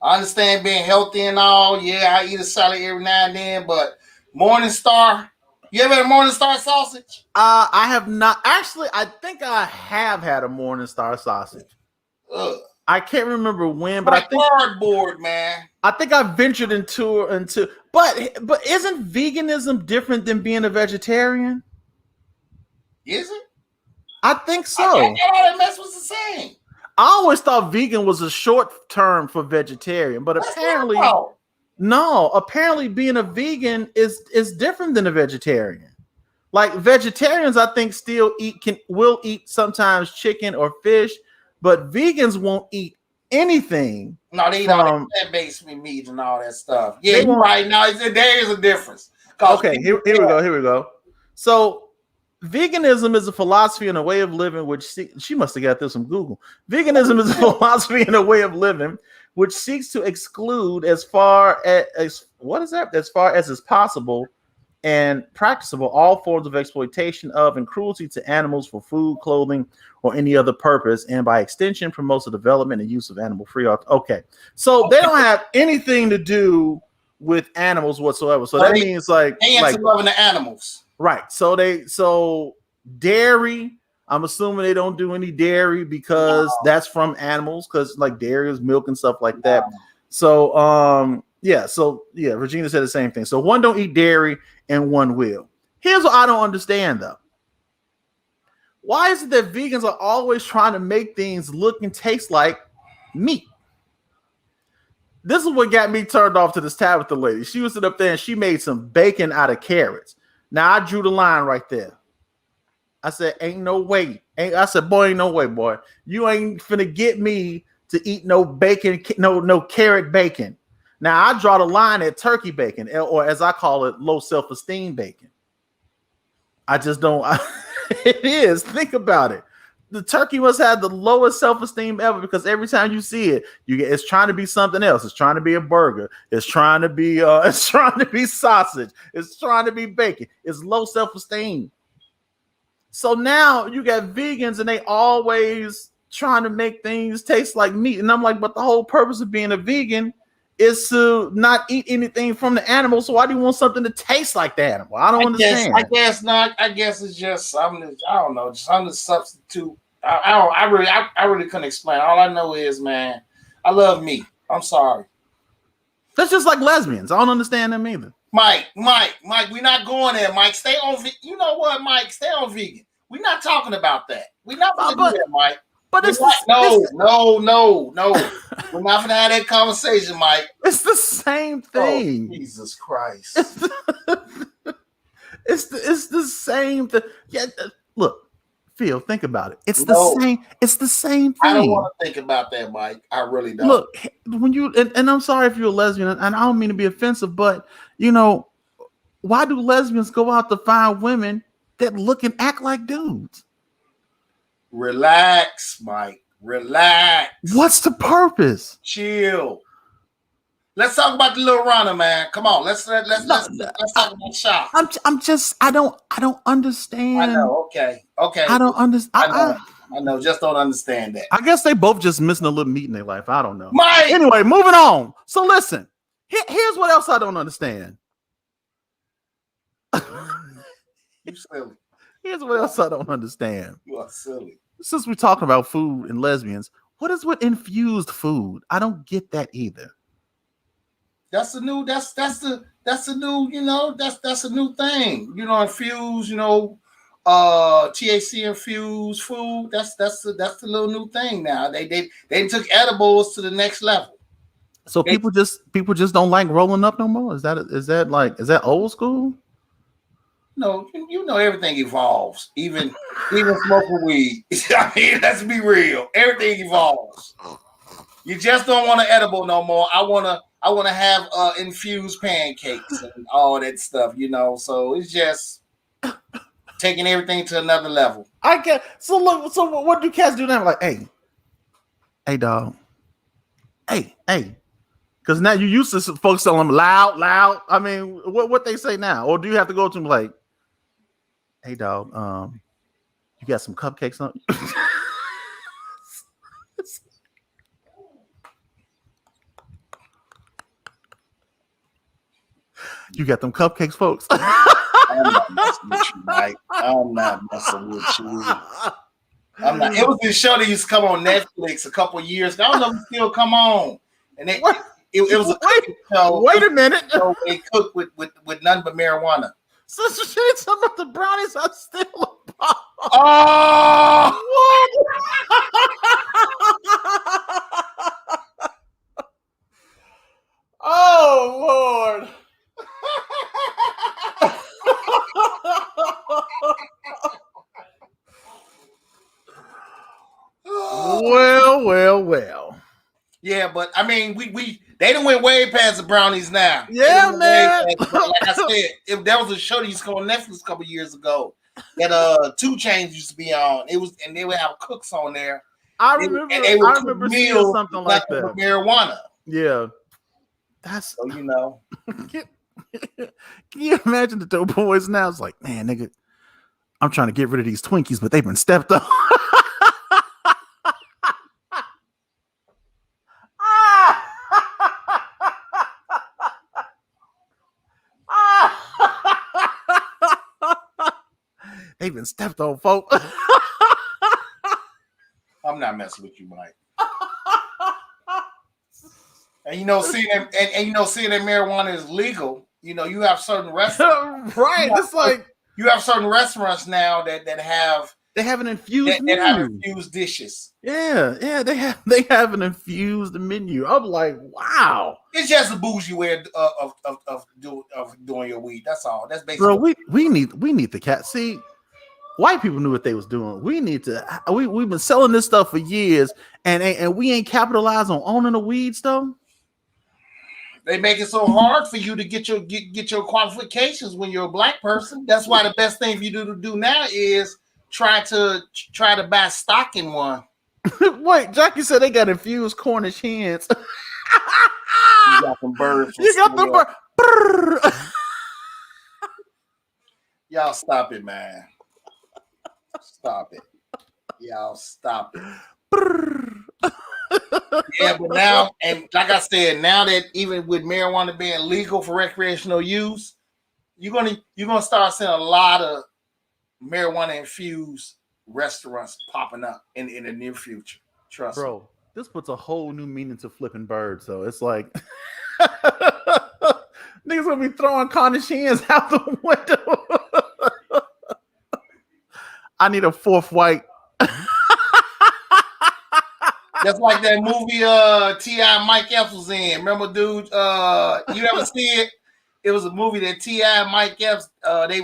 I understand being healthy and all. Yeah, I eat a salad every now and then, but Morningstar. You ever had a Morningstar sausage? I have not. Actually, I think I have had a Morningstar sausage. Ugh. I can't remember when, but like I think cardboard, man. I think I ventured into. But isn't veganism different than being a vegetarian? Is it? I think so. I thought all that mess was the same. I always thought vegan was a short term for vegetarian, but apparently no. Apparently, being a vegan is different than a vegetarian. Like vegetarians, I think still will eat sometimes chicken or fish, but vegans won't eat anything. No, they eat all that plant-based meat and all that stuff. Yeah, you're right. Now there is a difference. Okay, here we go. So veganism is a philosophy and a way of living which she must have got this from Google. Veganism is a philosophy and a way of living which seeks to exclude as far as is possible and practicable all forms of exploitation of and cruelty to animals for food, clothing, or any other purpose, and by extension promotes the development and use of animal-free. Okay, so they don't have anything to do with animals whatsoever. So that means like loving the animals. Right. So dairy, I'm assuming they don't do any dairy because that's from animals, because like dairy is milk and stuff like that. So Regina said the same thing. So one don't eat dairy and one will. Here's what I don't understand though. Why is it that vegans are always trying to make things look and taste like meat? This is what got me turned off to this Tabitha lady. She was sitting up there and she made some bacon out of carrots. Now I drew the line right there. I said, ain't no way. I said, boy, ain't no way, boy. You ain't finna get me to eat no bacon, no carrot bacon. Now I draw the line at turkey bacon, or as I call it, low self-esteem bacon. I just don't. It is. Think about it. The turkey must have the lowest self-esteem ever, because every time you see it, it's trying to be something else. It's trying to be a burger. It's trying to be sausage. It's trying to be bacon. It's low self-esteem. So now you got vegans and they always trying to make things taste like meat. And I'm like, but the whole purpose of being a vegan is to not eat anything from the animal. So why do you want something to taste like the animal? I don't understand. I guess not. I guess it's just something. I don't know. Just something to substitute. I really couldn't explain. All I know is, man, I love meat. I'm sorry. That's just like lesbians. I don't understand them either. Mike, we're not going there. Mike, stay on. You know what, Mike? Stay on vegan. We're not talking about that. We're not going to do that, Mike. But it's no. We're not gonna have that conversation, Mike. It's the same thing. Oh, Jesus Christ! It's the same thing. Yeah, look, Phil, think about it. It's the same. It's the same thing. I don't want to think about that, Mike. I really don't. Look, when you and I'm sorry if you're a lesbian, and I don't mean to be offensive, but why do lesbians go out to find women that look and act like dudes? Relax, Mike. Relax. What's the purpose? Chill. Let's talk about the little runner, man. Come on, let's talk about shop. I don't understand. I know. Okay. I don't understand. I know. Just don't understand that. I guess they both just missing a little meat in their life. I don't know. Mike! Anyway, moving on. So listen, here's what else I don't understand. You silly. Here's what else I don't understand. You are silly. Since we're talking about food and lesbians, what is with infused food? I don't get that either. That's the new. That's the new. You know, that's a new thing. You know, infused. You know, THC infused food. That's the little new thing now. They took edibles to the next level. So people just don't like rolling up no more. Is that old school? No, you know everything evolves. Even smoking weed. I mean, let's be real. Everything evolves. You just don't want an edible no more. I wanna have infused pancakes and all that stuff. You know, so it's just taking everything to another level. I get so look. So what do cats do now? Like, hey, dog. Hey. Because now you used to folks telling them loud. I mean, what they say now? Or do you have to go to them like, hey, dog, you got some cupcakes on? You got them cupcakes, folks? I'm not messing with you, Mike. I'm not messing with you. I'm not. It was this show that used to come on Netflix a couple years ago. I don't know if it still come on. And it was a cooking show. Wait a minute. They cook with none but marijuana. So she talking about the brownies are still a bomb. Oh! Oh, Lord. Well. Yeah, but I mean, they done went way past the brownies now. Yeah, man. Like I said, if there was a show that used to come on Netflix a couple years ago that 2 Chainz used to be on, and they would have cooks on there. I remember seeing something like that. Marijuana. Yeah, that's so you know. Can you imagine the dope boys now? It's like, man, nigga, I'm trying to get rid of these Twinkies, but they've been stepped on. They've been stepped on, folks. I'm not messing with you, Mike. And you know, seeing that marijuana is legal. You know, you have certain restaurants, right? It's like you have certain restaurants now that have an infused menu. That have infused dishes. Yeah, they have an infused menu. I'm like, wow. It's just a bougie way of doing your weed. That's all. That's basically. Bro, we need the cat. See, white people knew what they was doing. We need to. We've been selling this stuff for years, and we ain't capitalized on owning the weed stuff. They make it so hard for you to get your qualifications when you're a black person. That's why the best thing for you to do now is try to buy stock in one. Wait, Jackie said they got infused Cornish hens. You got some birds. You got the bird. Y'all stop it, man. Stop it. Y'all stop it. Yeah, but now, and like I said, now that even with marijuana being legal for recreational use, you're gonna start seeing a lot of marijuana infused restaurants popping up in the near future. Trust me. This puts a whole new meaning to flipping birds. So it's like niggas gonna be throwing Cornish hens out the window. I need a 4th white. That's like that movie T.I. Mike Epps was in. Remember, dude? You ever see it? It was a movie that T.I. Mike Epps, they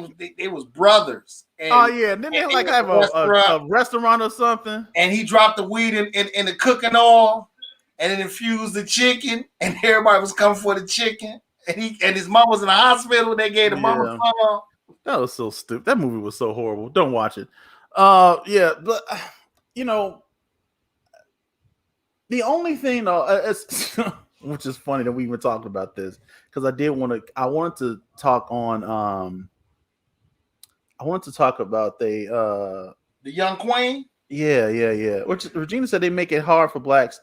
was brothers. And, didn't they like have a restaurant or something? And he dropped the weed in the cooking oil, and it infused the chicken, and everybody was coming for the chicken. And his mom was in the hospital. They gave the mama some. That was so stupid. That movie was so horrible. Don't watch it. But you know. The only thing, which is funny that we even talked about this, because I wanted to talk on, I wanted to talk about the young queen. Yeah. Which Regina said they make it hard for blacks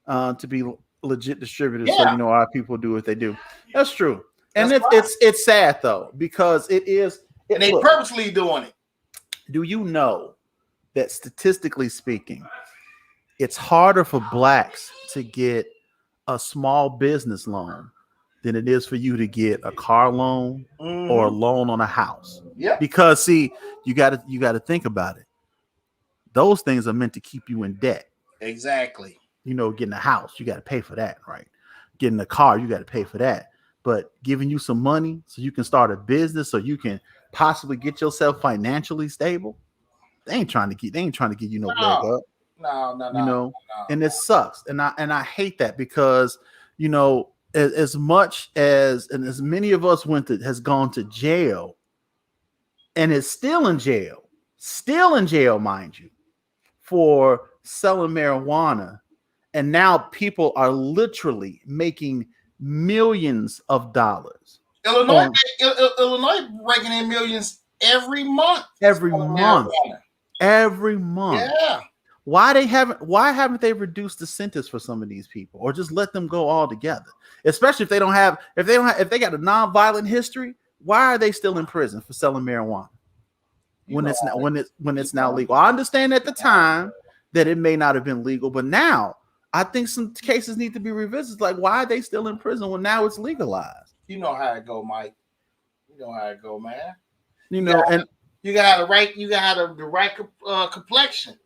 to be legit distributors. So Yeah, our people do what they do. That's true, and that's it's right. it's sad though because it is. And they Look, purposely doing it. do you know that statistically speaking, it's harder for blacks to get a small business loan than it is for you to get a car loan or a loan on a house? Yep. Because see, you got to think about it. Those things are meant to keep you in debt. Exactly. Getting a house, you got to pay for that, right? Getting a car, you got to pay for that. But giving you some money so you can start a business, so you can possibly get yourself financially stable, they ain't trying to give you no leg up. No. And it sucks. And I hate that because, as much as and as many of us has gone to jail and is still in jail, mind you, for selling marijuana. And now people are literally making millions of dollars. Illinois breaking in millions every month. Every month. Yeah. Why haven't they reduced the sentence for some of these people or just let them go altogether? Especially if they got a non-violent history, why are they still in prison for selling marijuana? When it's now legal. I understand at the time that it may not have been legal, but now I think some cases need to be revisited. Like, why are they still in prison when now it's legalized? You know how it go, Mike. You know how it go, man. And you got the right complexion.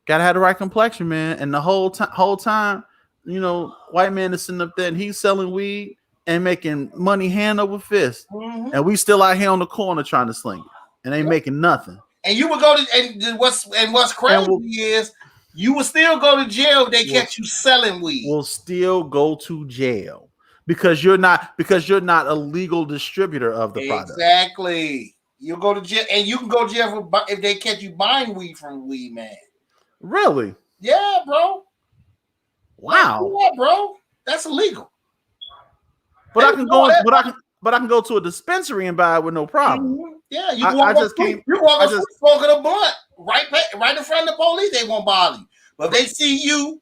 Gotta have the right complexion, man. And the whole time, white man is sitting up there and he's selling weed and making money hand over fist, and we still out here on the corner trying to sling it and ain't making nothing. And you would go to and what's crazy is you will still go to jail if they catch you selling weed. Will still go to jail because you're not a legal distributor of the product. Exactly. You'll go to jail, and you can go to jail if they catch you buying weed from Weed Man. Really? Yeah, bro. Wow. Yeah, bro. That's illegal. But I can go to a dispensary and buy it with no problem. Mm-hmm. Yeah, you walk smoking a blunt right in front of the police. They won't bother you. But if they see you,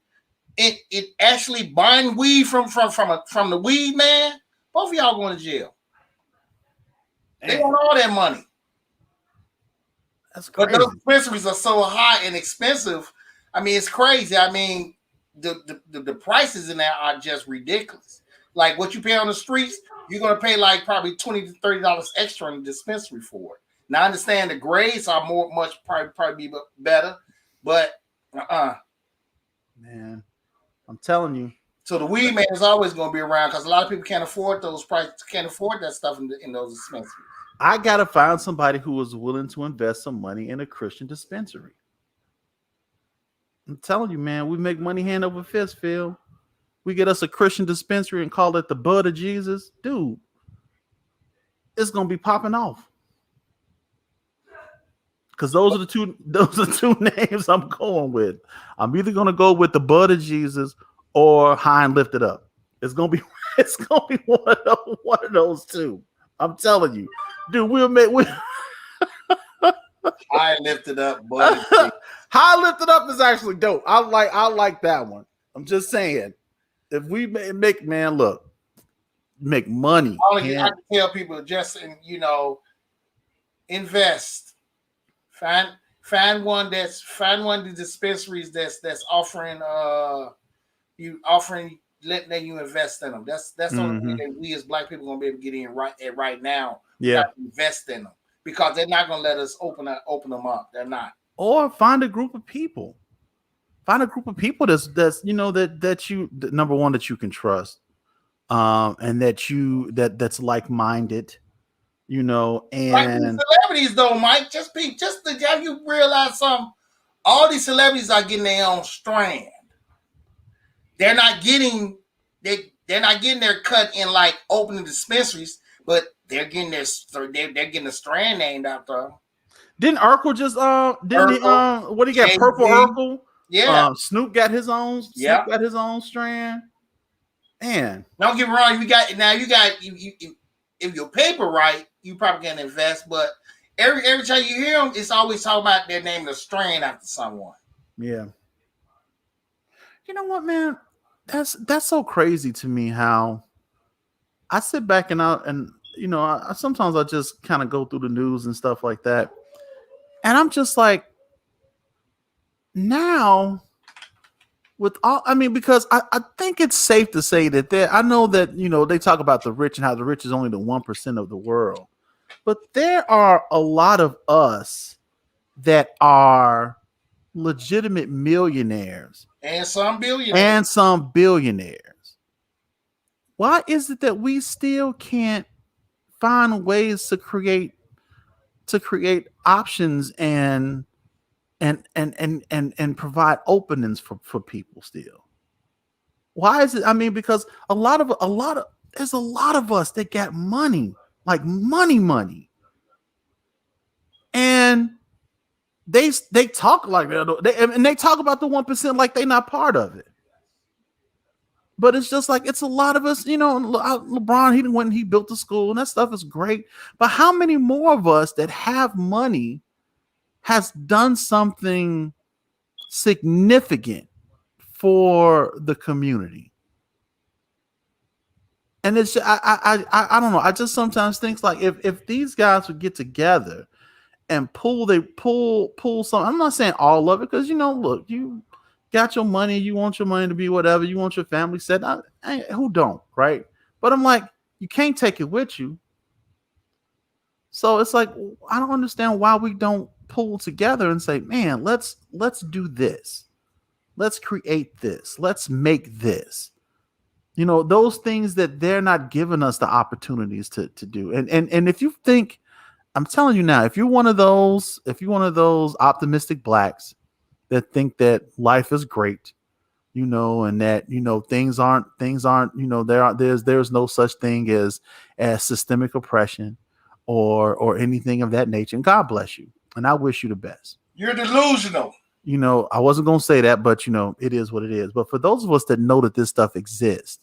it actually buying weed from the Weed Man, both of y'all going to jail. They want all that money. That's crazy. But those dispensaries are so high and expensive. I mean, it's crazy. I mean, the prices in there are just ridiculous. Like what you pay on the streets, you're gonna pay like probably $20 to $30 extra in the dispensary for it. Now I understand the grades are probably be better, but man, I'm telling you. So the Weed Man is always gonna be around because a lot of people can't afford those prices, can't afford that stuff in those dispensaries. I gotta find somebody who is willing to invest some money in a Christian dispensary. I'm telling you, man, we make money hand over fist, Phil. We get us a Christian dispensary and call it the Bud of Jesus, dude. It's gonna be popping off. Because those are the two names I'm going with. I'm either gonna go with the Bud of Jesus or High and Lifted Up. It's gonna be one of those two. I'm telling you, dude. High and Lifted Up, Bud. High Lifted Up is actually dope. I like that one. I'm just saying, if we make money. I can tell people just invest. Find one of the dispensaries that's offering letting you invest in them. That's the only thing that we as black people gonna be able to get in right now. Yeah, invest in them because they're not gonna let us open them up. They're not. Or find a group of people. Find a group of people that's that you number one that you can trust, and that's like-minded. And like celebrities though, Mike, just to have you realize something. All these celebrities are getting their own strand. They're not getting their cut in like opening dispensaries, but they're getting a strand named after them. Didn't Urkel just what do you got? Purple Urkel? Yeah. Snoop got his own. Snoop got his own strand. Man, don't get me wrong. If your paper right, you probably can invest. But every time you hear them, it's always talking about their naming a strand after someone. Yeah. You know what, man? That's so crazy to me how I sit back and sometimes I just kind of go through the news and stuff like that. And I'm just like, now with all, I mean, because I think it's safe to say that I know that, they talk about the rich and how the rich is only the 1% of the world. But there are a lot of us that are legitimate millionaires And some billionaires. and some billionaires. Why is it that we still can't find ways to create options and provide openings for people still? Why is it? I mean, because there's a lot of us that got money, like money, and they talk like that, and they talk about the 1% like they're not part of it. But it's just like, it's a lot of us, LeBron, when he built the school, and that stuff is great. But how many more of us that have money has done something significant for the community? And it's I don't know. I just sometimes think like if these guys would get together and pull some. I'm not saying all of it, because look, you got your money, you want your money to be whatever, you want your family set. Who don't, right? But I'm like, you can't take it with you. So it's like, I don't understand why we don't pull together and say, man, let's do this. Let's create this. Let's make this. Those things that they're not giving us the opportunities to do. And if you think, I'm telling you now, if you're one of those optimistic blacks that think that life is great, and that, things aren't, there's no such thing as systemic oppression or anything of that nature. And God bless you. And I wish you the best. You're delusional. I wasn't going to say that, but it is what it is. But for those of us that know that this stuff exists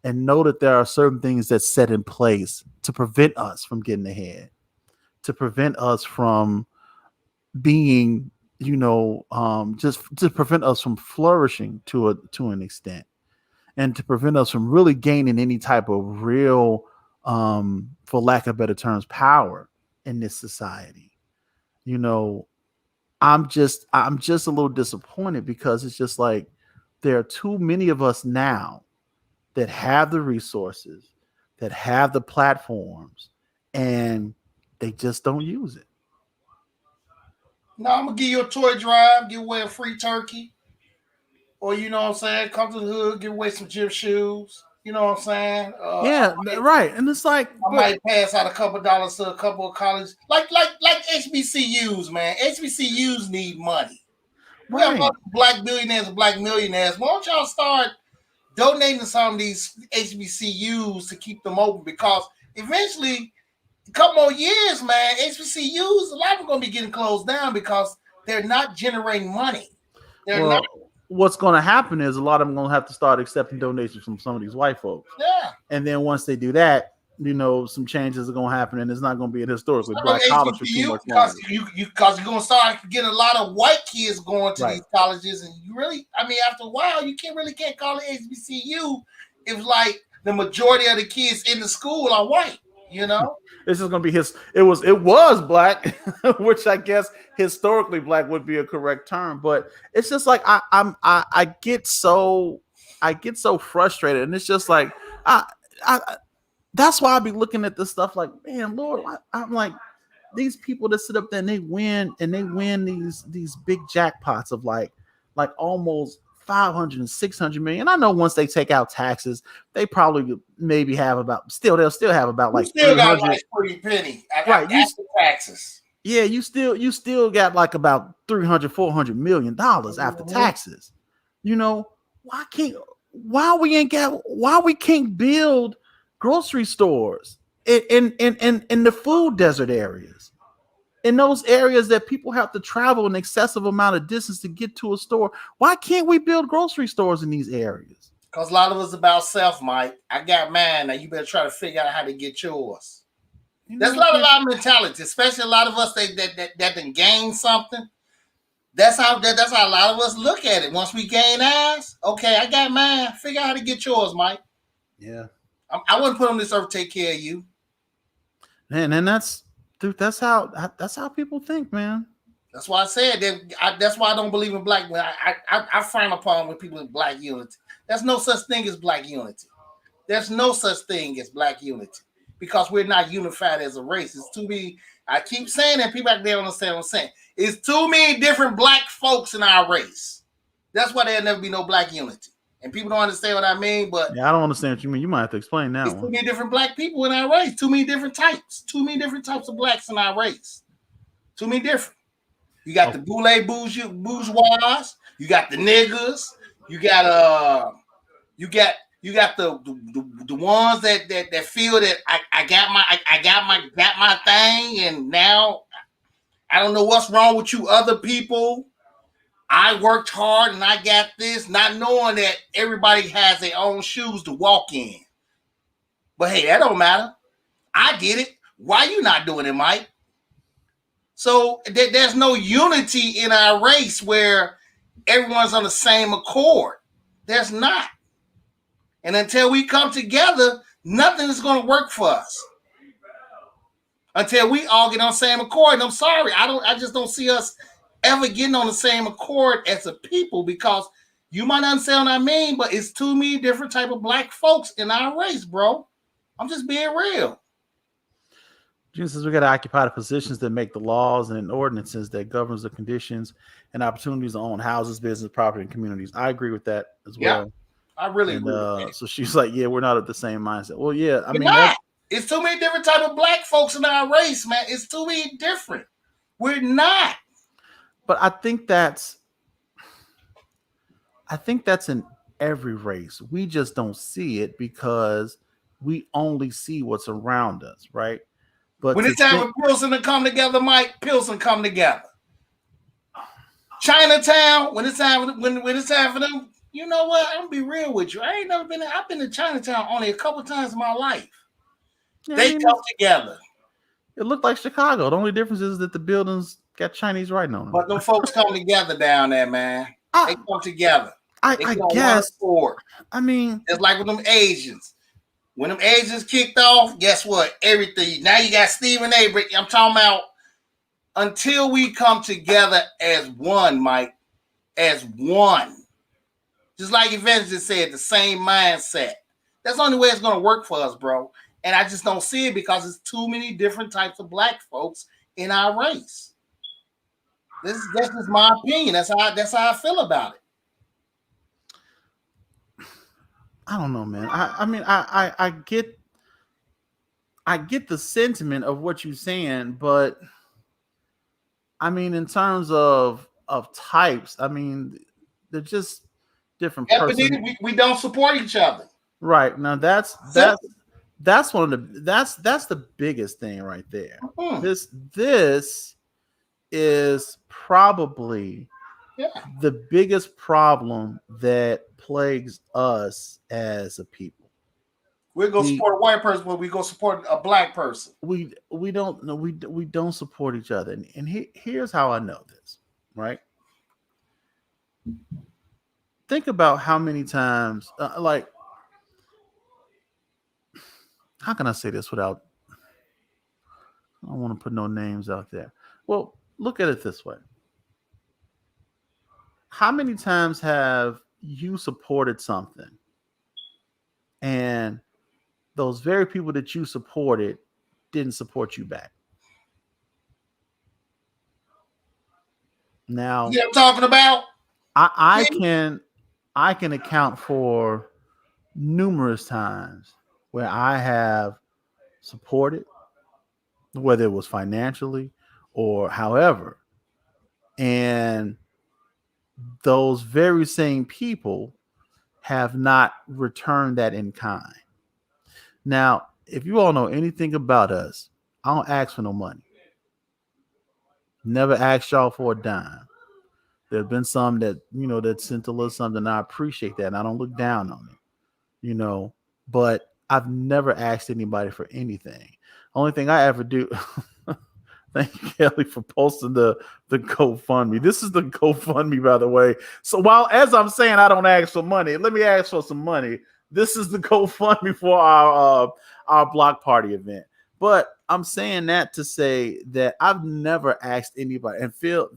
and know that there are certain things that's set in place to prevent us from getting ahead, to prevent us from being, just to prevent us from flourishing to an extent, and to prevent us from really gaining any type of real, for lack of better terms, power in this society. I'm just a little disappointed, because it's just like, there are too many of us now that have the resources, that have the platforms, and they just don't use it. No, I'm gonna give you a toy drive, give away a free turkey, or come to the hood, give away some gym shoes. You know what I'm saying? Right. And it's like, I might pass out a couple dollars to a couple of colleges, like HBCUs, man. HBCUs need money. We have black billionaires and black millionaires. Why don't y'all start donating to some of these HBCUs to keep them open? Because eventually, a couple more years, man, HBCUs, a lot of them going to be getting closed down because they're not generating money. What's going to happen is a lot of them going to have to start accepting donations from some of these white folks. Yeah. And then once they do that, some changes are going to happen, and it's not going to be a historically black college for too much longer. Because you're going to start getting a lot of white kids going to these colleges, and after a while, you can't call it HBCU if like the majority of the kids in the school are white. This is going to be it was black, which I guess historically black would be a correct term, but it's just like I get so frustrated, and it's just like that's why I be looking at this stuff like, man, Lord, I'm like, these people that sit up there and they win these big jackpots of like almost 500 and 600 million. I know once they take out taxes, they probably maybe have they'll still have about like, still got like pretty penny after taxes. Yeah, you still got like about 300, 400 million dollars after taxes. Why we can't build grocery stores in the food desert areas? In those areas that people have to travel an excessive amount of distance to get to a store, why can't we build grocery stores in these areas? Because a lot of it's about self, Mike. I got mine. Now you better try to figure out how to get yours. There's a lot of our mentality, especially a lot of us that done gained something. That's how a lot of us look at it. Once we gain ours, okay, I got mine. Figure out how to get yours, Mike. Yeah. I wouldn't put on this earth to take care of you. Man, and that's how people think, man. That's why I said that. That's why I don't believe in black. I frown upon when people in black unity. There's no such thing as black unity. There's no such thing as black unity because we're not unified as a race. It's too many. I keep saying that people out there don't understand what I'm saying. It's too many different black folks in our race. That's why there'll never be no black unity. And people don't understand what I mean, but yeah, I don't understand what you mean. You might have to explain that one. Too many different black people in our race. Too many different types. Too many different types of blacks in our race. Too many different. You got the bourgeois. You got the niggas. You got the ones that feel that I got my thing, and now I don't know what's wrong with you other people. I worked hard and I got this, not knowing that everybody has their own shoes to walk in. But hey, that don't matter. I get it. Why you not doing it, Mike? So there's no unity in our race where everyone's on the same accord. There's not. And until we come together, nothing is going to work for us. Until we all get on the same accord. And I'm sorry, I just don't see us ever getting on the same accord as a people, because you might not understand what I mean, but it's too many different type of black folks in our race, bro. I'm just being real. Jesus, we got to occupy the positions that make the laws and ordinances that governs the conditions and opportunities to own houses, business, property, and communities. I agree with that as well. I really agree with that. So she's like, yeah, we're not at the same mindset. Well, yeah, I mean, it's too many different type of black folks in our race, man. It's too many different. We're not. But I think that's in every race. We just don't see it because we only see what's around us, right? But when it's time for Pilsen to come together, Mike, Pilsen come together. Chinatown, when it's time for them, you know what? I'm gonna be real with you. I ain't never been. I've been to Chinatown only a couple times in my life. Yeah, they come together. It looked like Chicago. The only difference is that the buildings got Chinese writing on them. But them folks come together down there, man. They come together. I guess. I mean, it's like with them Asians. When them Asians kicked off, guess what? Everything. Now you got Stephen A. I'm talking about until we come together as one, Mike. As one. Just like Evangelist said, the same mindset. That's the only way it's going to work for us, bro. And I just don't see it because it's too many different types of black folks in our race. That's just my opinion. That's how I feel about it. I don't know, man. I get the sentiment of what you're saying, but I mean, in terms of types, I mean, they're just different persons. We don't support each other. Right. Now that's one of the that's the biggest thing right there. Mm-hmm. This is probably the biggest problem that plagues us as a people. We're gonna support a white person, but we go support a black person. We don't support each other, and here's how I know this. Right? Think about how many times, like, how can I say this without? I don't want to put no names out there. Well, look at it this way. How many times have you supported something and those very people that you supported didn't support you back? Now, you know what I'm talking about? I can account for numerous times where I have supported, whether it was financially or however, and those very same people have not returned that in kind. Now, if you all know anything about us, I don't ask for no money. Never asked y'all for a dime. There have been some that, that sent a little something. I appreciate that. And I don't look down on it, but I've never asked anybody for anything. Only thing I ever do, Thank you, Kelly, for posting the GoFundMe. This is the GoFundMe, by the way. So while as I'm saying I don't ask for money, let me ask for some money. This is the GoFundMe for our block party event. But I'm saying that to say that I've never asked anybody, and Phil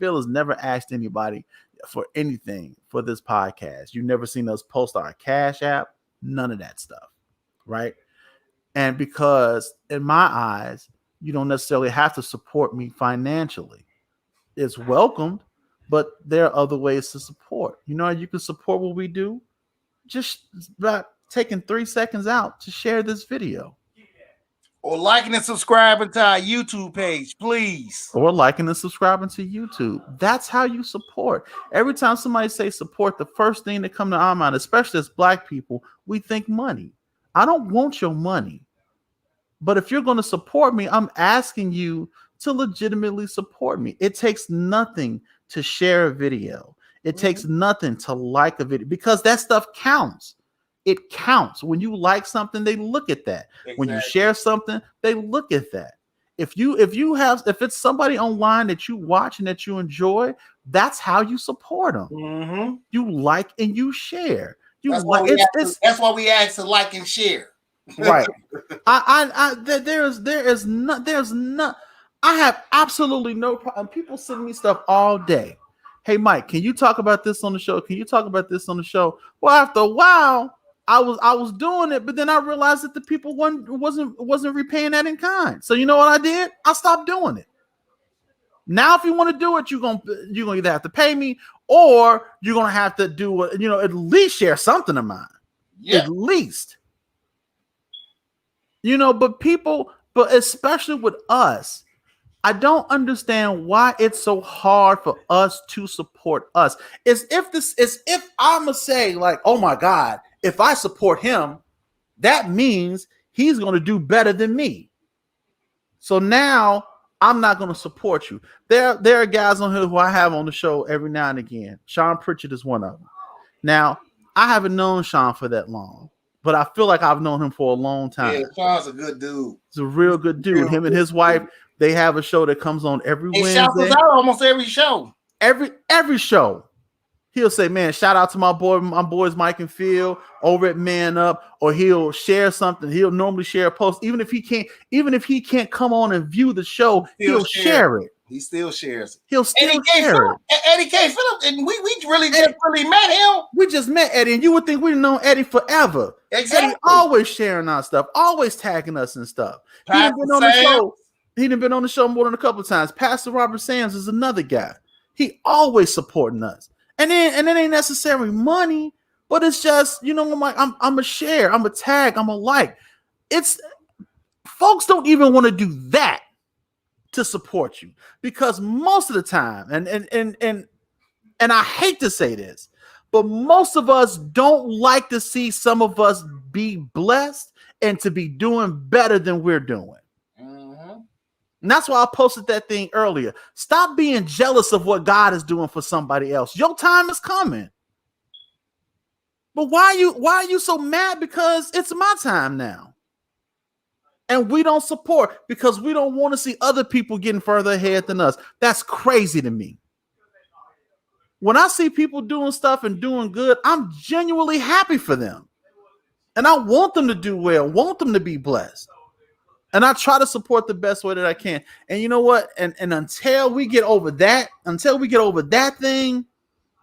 has never asked anybody for anything for this podcast. You've never seen us post our Cash App, none of that stuff, right? And because in my eyes, you don't necessarily have to support me financially. It's welcomed, but there are other ways to support. You know how you can support what we do? Just by taking 3 seconds out to share this video. Or liking and subscribing to our YouTube page, please. Or liking and subscribing to YouTube. That's how you support. Every time somebody says support, the first thing that comes to our mind, especially as Black people, we think money. I don't want your money. But if you're going to support me, I'm asking you to legitimately support me. It takes nothing to share a video. It takes nothing to like a video because that stuff counts. It counts. When you like something, they look at that. Exactly. When you share something, they look at that. If it's somebody online that you watch and that you enjoy, that's how you support them. Mm-hmm. You like and you share. That's why we ask to like and share. Right. There's not. I have absolutely no problem. People send me stuff all day. Hey, Mike, can you talk about this on the show? Can you talk about this on the show? Well, after a while, I was doing it, but then I realized that the people wasn't repaying that in kind. So you know what I did? I stopped doing it. Now, if you want to do it, you're gonna either have to pay me or you're gonna have to do at least share something of mine. Yeah. At least. But especially with us, I don't understand why it's so hard for us to support us. It's if I'm gonna say like, oh my God, if I support him, that means he's gonna do better than me. So now I'm not gonna support you. There are guys on here who I have on the show every now and again. Sean Pritchard is one of them. Now, I haven't known Sean for that long, but I feel like I've known him for a long time. Yeah, Sean's a good dude. He's a real good dude. Him and his wife, they have a show that comes on every Wednesday. Shouts us out almost every show. Every show. He'll say, man, shout out to my boys Mike and Phil over at ManUp, or he'll share something. He'll normally share a post. Even if he can't come on and view the show, he'll share it. He still shares it. He'll still share it. Eddie K. Phillip, and we really just really met him. We just met Eddie, and you would think we've known Eddie forever. Exactly. Eddie always sharing our stuff, always tagging us and stuff. He done been on the show. He done been on the show more than a couple of times. Pastor Robert Sams is another guy. He always supporting us. And it ain't necessarily money, but it's just, I'm a share, I'm a tag, I'm a like. It's folks don't even want to do that to support you, because most of the time, and I hate to say this, but most of us don't like to see some of us be blessed and to be doing better than we're doing. And that's why I posted that thing earlier. Stop being jealous of what God is doing for somebody else. Your time is coming. But why are you so mad? Because it's my time now. And we don't support because we don't want to see other people getting further ahead than us. That's crazy to me. When I see people doing stuff and doing good, I'm genuinely happy for them. And I want them to do well, want them to be blessed. And I try to support the best way that I can. And you know what? And until we get over that thing,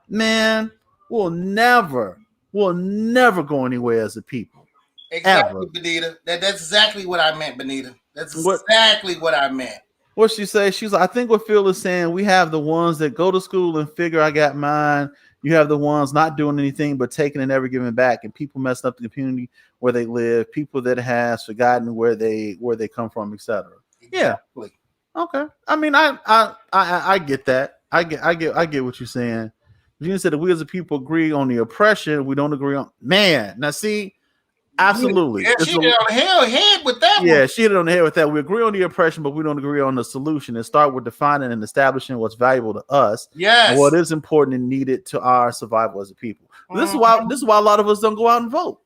man, we'll never go anywhere as a people. Exactly, ever. Benita. That's exactly what I meant, Benita. That's exactly what I meant. What she say? She's like, I think what Phil is saying, we have the ones that go to school and figure I got mine. You have the ones not doing anything but taking and never giving back, and people messing up the community where they live, people that has forgotten where they come from, etc. Exactly. Yeah. Okay. I mean, I get that. I get what you're saying. You said that we as a people agree on the oppression, we don't agree on. Man, now see, absolutely. Yeah, she hit on the head with that. Yeah, one. She hit on the head with that. We agree on the oppression, but we don't agree on the solution. And start with defining and establishing what's valuable to us. Yes. And what is important and needed to our survival as a people. This is why a lot of us don't go out and vote.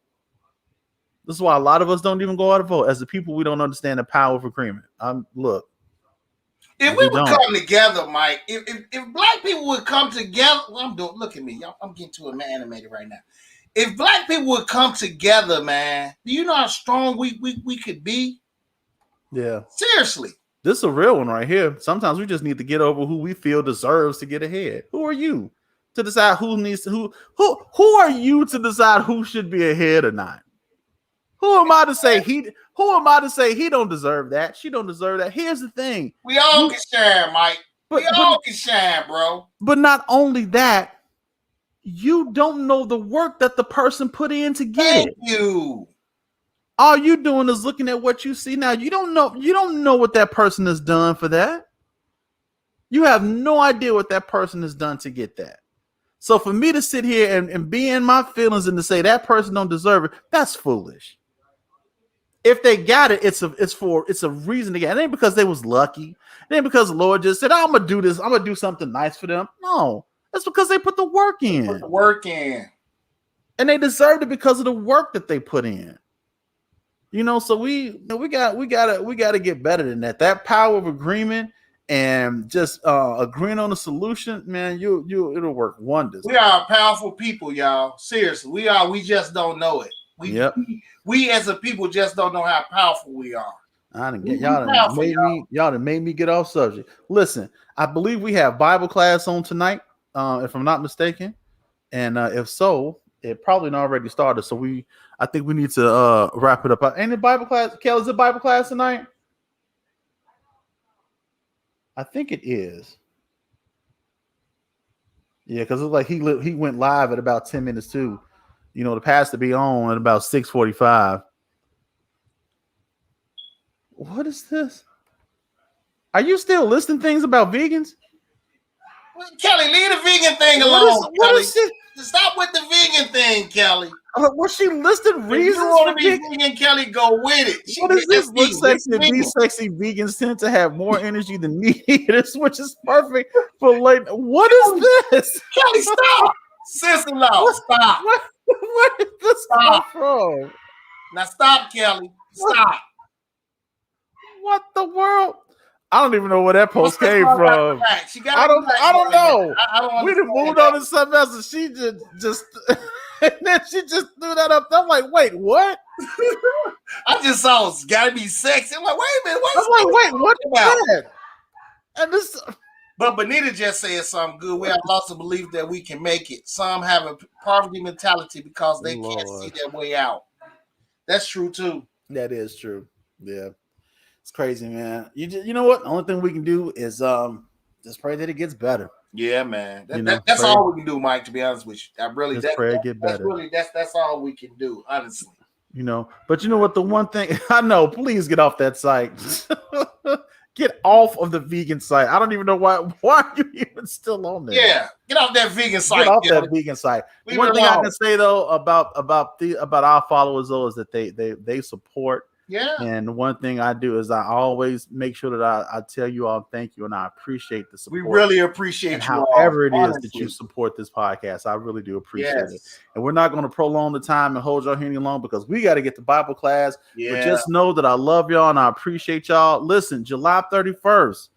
This is why a lot of us don't even go out and vote. As a people, we don't understand the power of agreement. Look, If we would come together, Mike, if black people would come together, look at me, y'all, I'm getting too animated right now. If black people would come together, man, do you know how strong we could be? Yeah. Seriously. This is a real one right here. Sometimes we just need to get over who we feel deserves to get ahead. Who are you to decide who needs to who are you to decide who should be ahead or not? Who am I to say he don't deserve that? She don't deserve that. Here's the thing. We all can shine, Mike. We all can shine, bro. But not only that, you don't know the work that the person put in to get it. Thank you. All you doing is looking at what you see now. You don't know what that person has done for that. You have no idea what that person has done to get that. So for me to sit here and be in my feelings and to say that person don't deserve it, that's foolish. If they got it, it's a reason to get it. It ain't because they was lucky. It ain't because the Lord just said, I'm gonna do this, I'm gonna do something nice for them. No, that's because they put the work in. And they deserved it because of the work that they put in. So we gotta get better than that. That power of agreement and just agreeing on a solution, man, it'll work wonders. We are powerful people, y'all. Seriously, we are. We just don't know it. We as a people just don't know how powerful we are. Y'all done made me get off subject. Listen, I believe we have Bible class on tonight, if I'm not mistaken, and if so, it probably already started. So I think we need to wrap it up. Ain't it Bible class? Kel, is it Bible class tonight? I think it is. Yeah, because it's like he went live at about 10 minutes too. The pastor be on at about 6:45. What is this? Are you still listing things about vegans? Kelly, leave the vegan thing alone. Kelly. Stop with the vegan thing, Kelly. Was she listing reasons? If you want to be vegan, Kelly, go with it. What is this? Look sexy and be sexy. Vegans tend to have more energy than meat eaters, which is perfect for late. What is this? Kelly, stop. Sister-in-law, stop. Where did this come from? Now stop, Kelly. Stop. What the world? I don't even know where that post came from. I don't know. We done moved on to something else, and she just and then she just threw that up. I'm like, wait, what? I just saw it's gotta be sexy. I'm like, wait a minute. What's that? And this. But Benita just said something good. We have lots of belief that we can make it. Some have a poverty mentality because they can't see their way out. That's true too. That is true. Yeah. It's crazy, man. You know what? The only thing we can do is just pray that it gets better. Yeah, man. That's all we can do, Mike. To be honest with you, pray it get better. That's all we can do, honestly. But you know what? The one thing I know. Please get off that site. Get off of the vegan site. I don't even know why are you even still on there? Yeah, get off that vegan site. Get off that vegan site. One thing I can say though about our followers though is that they support. Yeah. And one thing I do is I always make sure that I tell you all thank you and I appreciate the support. We really appreciate you. However it is that you support this podcast, I really do appreciate it. And we're not going to prolong the time and hold y'all here any longer because we got to get to Bible class. Yeah. But just know that I love y'all and I appreciate y'all. Listen, July 31st,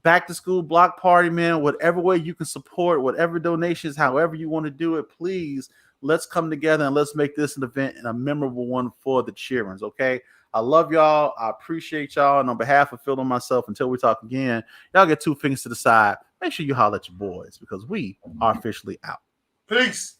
back to school block party, man. Whatever way you can support, whatever donations, however you want to do it, please. Let's come together and let's make this an event and a memorable one for the Cheerings, okay? I love y'all. I appreciate y'all. And on behalf of Phil and myself, until we talk again, y'all get 2 fingers to the side. Make sure you holler at your boys because we are officially out. Peace.